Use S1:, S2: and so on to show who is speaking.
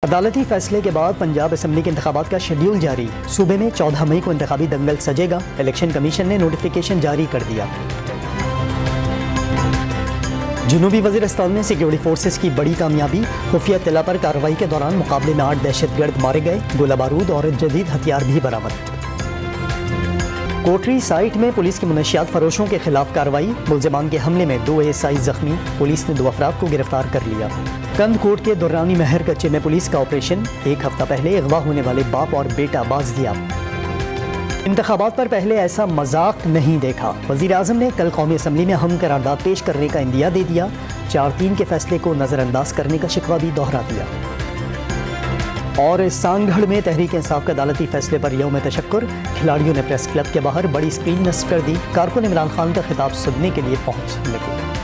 S1: अदालती फैसले के बाद पंजाब असम्बली के इंतखाबात का शेड्यूल जारी। सूबे में 14 मई को इंतखाबी दंगल सजेगा। इलेक्शन कमीशन ने नोटिफिकेशन जारी कर दिया। जनूबी वज़ीरिस्तान में सिक्योरिटी फोर्सेस की बड़ी कामयाबी। खुफिया इत्तला पर कार्रवाई के दौरान मुकाबले में 8 दहशतगर्द मारे गए। गोला बारूद और जदीद हथियार भी बरामद। कोटरी साइट में पुलिस की मुनशियात फरोशों के खिलाफ कार्रवाई। मुलजिमान के हमले में 2 ASI जख्मी। पुलिस ने 2 अफराद को गिरफ्तार कर लिया। कंदकोट के दुर्रानी महर कच्चे में पुलिस का ऑपरेशन। 1 हफ्ता पहले अगवा होने वाले बाप और बेटा बाज़दियाब। इंतखाबात पर पहले ऐसा मजाक नहीं देखा। वज़ीर आज़म ने कल कौमी असम्बली में अहम करारदाद पेश करने का इंदिया दे दिया। 4-3 के फैसले को नज़रअंदाज करने का शिकवा भी दोहरा दिया। और सांगढ़ में तहरीक इंसाफ के अदालती फैसले पर यौम तशक्कुर। खिलाड़ियों ने प्रेस क्लब के बाहर बड़ी स्क्रीन नस्ब कर दी। कारकुन इमरान खान का खिताब सुनने के लिए पहुंच लगे।